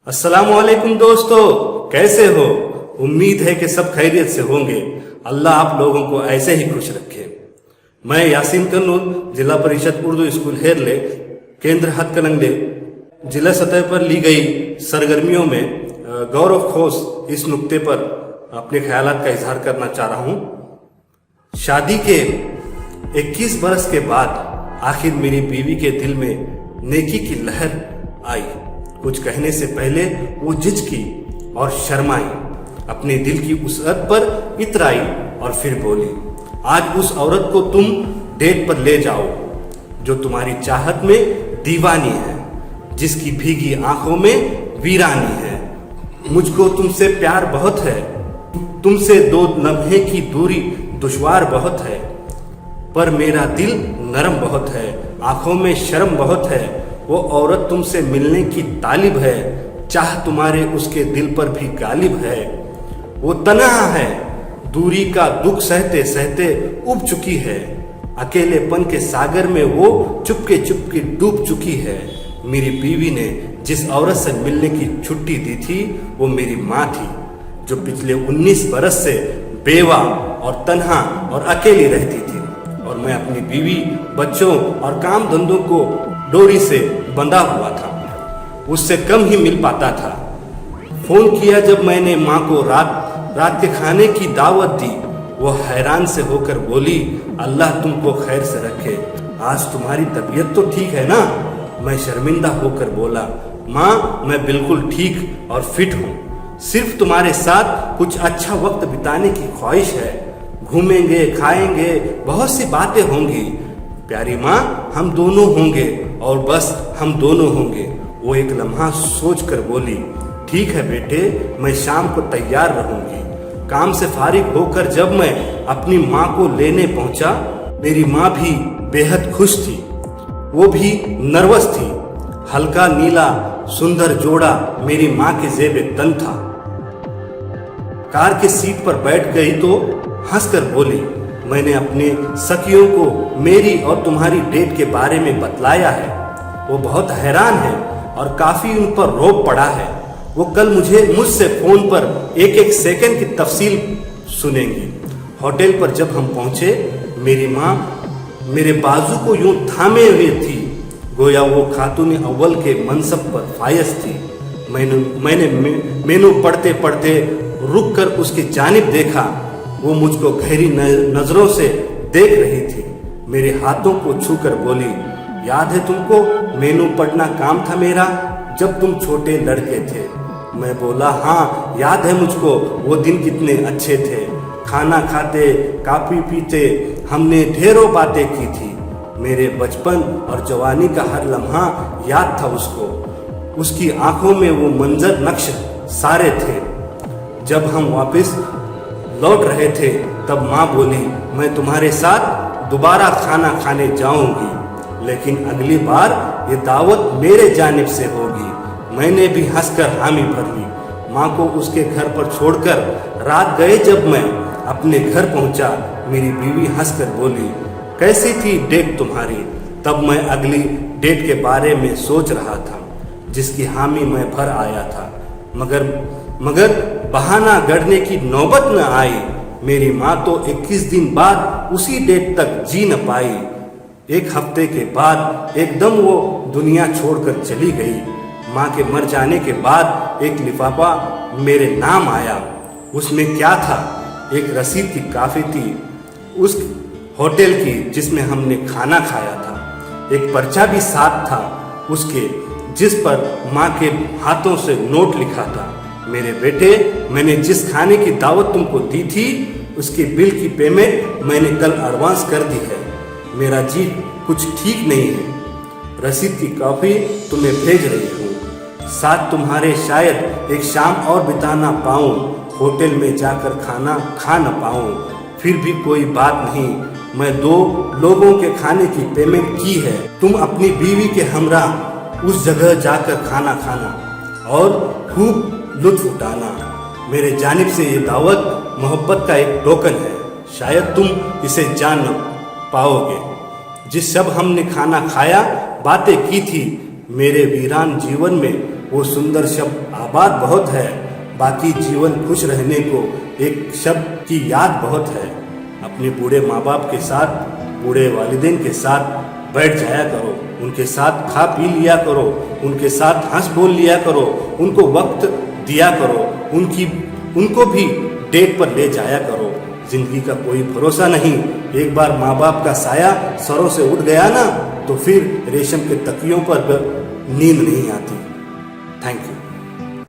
अस्सलामुअलैकुम दोस्तों, कैसे हो? उम्मीद है कि सब खैरियत से होंगे। अल्लाह आप लोगों को ऐसे ही खुश रखे। मैं यासीन कन्नूर, जिला परिषद उर्दू स्कूल हेरले, केंद्र हथकरंगले जिला सतह पर ली गई सरगर्मियों में गौरव खोस इस नुक्ते पर अपने ख्यालात का इजहार करना चाह रहा हूँ। शादी के 21 बरस के बाद आखिर मेरी बीवी के दिल में नेकी की लहर आई। कुछ कहने से पहले वो झिझकी और शर्माई, अपने दिल की उस अर्थ पर इतराई और फिर बोली, आज उस औरत को तुम डेट पर ले जाओ जो तुम्हारी चाहत में दीवानी है, जिसकी भीगी आंखों में वीरानी है। मुझको तुमसे प्यार बहुत है, तुमसे 2 लम्हे की दूरी दुश्वार बहुत है, पर मेरा दिल नरम बहुत है, आंखों में शर्म बहुत है। वो औरत तुमसे मिलने की तालिब है, चाह तुम्हारे उसके दिल पर भी गालिब है। वो तन्हा है, दूरी का दुख सहते सहते उब चुकी है, अकेलेपन के सागर में वो चुपके डूब चुकी है। मेरी बीवी ने जिस औरत से मिलने की छुट्टी दी थी वो मेरी माँ थी, जो पिछले 19 बरस से बेवा और तन्हा और अकेली रहती थी, और मैं अपनी बीवी, बच्चों और काम धंधों को डोरी से बंधा हुआ था, उससे कम ही मिल पाता था। फोन किया जब मैंने माँ को रात के खाने की दावत दी, वो हैरान से होकर बोली, अल्लाह तुमको खैर से रखे, आज तुम्हारी तबीयत तो ठीक है ना? मैं शर्मिंदा होकर बोला, माँ मैं बिल्कुल ठीक और फिट हूँ, सिर्फ तुम्हारे साथ कुछ अच्छा वक्त बिताने की ख्वाहिश है। घूमेंगे, खाएंगे, बहुत सी बातें होंगी। प्यारी माँ, हम दोनों होंगे और बस हम दोनों होंगे। वो एक लम्हा सोच कर बोली, ठीक है बेटे, मैं शाम को तैयार रहूंगी। काम से फारिग होकर जब मैं अपनी माँ को लेने पहुंचा, मेरी माँ भी बेहद खुश थी, वो भी नर्वस थी। हल्का नीला सुंदर जोड़ा मेरी माँ के जेबे तन था। कार के सीट पर बैठ गई तो हंसकर बोली, मैंने अपने सखियों को मेरी और तुम्हारी डेट के बारे में बतलाया है। वो बहुत हैरान है और काफी उन पर रोब पड़ा है। वो कल मुझसे फोन पर एक सेकंड की तफसील सुनेंगी। होटल पर जब हम पहुंचे, मेरी माँ मेरे बाजू को यूं थामे हुए थी, गोया वो खातून अव्वल के मनसब पर फायज थी। मैंने मेनू पढ़ते पढ़ते रुक कर उसकी जानिब देखा। वो मुझको गहरी नजरों से देख रही थी। मेरे हाथों को छूकर बोली, याद है तुमको मेनू पढ़ना काम था मेरा जब तुम छोटे लड़के थे? मैं बोला, हाँ याद है मुझको, वो दिन कितने अच्छे थे। खाना खाते, कॉफी पीते, हमने ढेरों बातें की थी। मेरे बचपन और जवानी का हर लम्हा याद था उसको। उसकी आंखों में वो मंजर नक्श सारे थे। जब हम वापस लौट रहे थे तब माँ बोली, मैं तुम्हारे साथ दोबारा खाना खाने जाऊंगी, लेकिन अगली बार ये दावत मेरे जानिब से होगी। मैंने भी हंसकर हामी भर ली। माँ को उसके घर पर छोड़कर रात गए जब मैं अपने घर पहुंचा, मेरी बीवी हंसकर बोली, कैसी थी डेट तुम्हारी? तब मैं अगली डेट के बारे में सोच रहा था, जिसकी हामी मैं भर आया था, मगर बहाना गढ़ने की नौबत न आई। मेरी माँ तो 21 दिन बाद उसी डेट तक जी न पाई। 1 हफ्ते के बाद एकदम वो दुनिया छोड़कर चली गई। माँ के मर जाने के बाद एक लिफाफा मेरे नाम आया। उसमें क्या था? एक रसीद की काफी थी उस होटल की जिसमें हमने खाना खाया था। एक पर्चा भी साथ था उसके, जिस पर माँ के हाथों से नोट लिखा था, मेरे बेटे, मैंने जिस खाने की दावत तुमको दी थी उसके बिल की पेमेंट मैंने कल एडवांस कर दी है। मेरा जी कुछ ठीक नहीं है। रसीद की कॉपी तुम्हें भेज रही हूँ। साथ तुम्हारे शायद एक शाम और बिताना पाऊँ, होटल में जाकर खाना खा न पाऊँ। फिर भी कोई बात नहीं, मैं 2 लोगों के खाने की पेमेंट की है। तुम अपनी बीवी के हमरा उस जगह जाकर खाना खाना और खूब लुत्फ उठाना। मेरे जानिब से ये दावत मोहब्बत का एक टोकन है, शायद तुम इसे जान पाओगे। जिस सब हमने खाना खाया, बातें की थी, मेरे वीरान जीवन में वो सुंदर शब्द आबाद बहुत है, बाकी जीवन खुश रहने को एक शब्द की याद बहुत है। अपने बूढ़े माँ बाप के साथ, बूढ़े वालिदैन के साथ बैठ जाया करो, उनके साथ खा पी लिया करो, उनके साथ हंस बोल लिया करो, उनको वक्त दिया करो, उनको भी डेट पर ले जाया करो। जिंदगी का कोई भरोसा नहीं, एक बार माँ बाप का साया सरों से उठ गया ना, तो फिर रेशम के तकियों पर नींद नहीं आती। Thank you.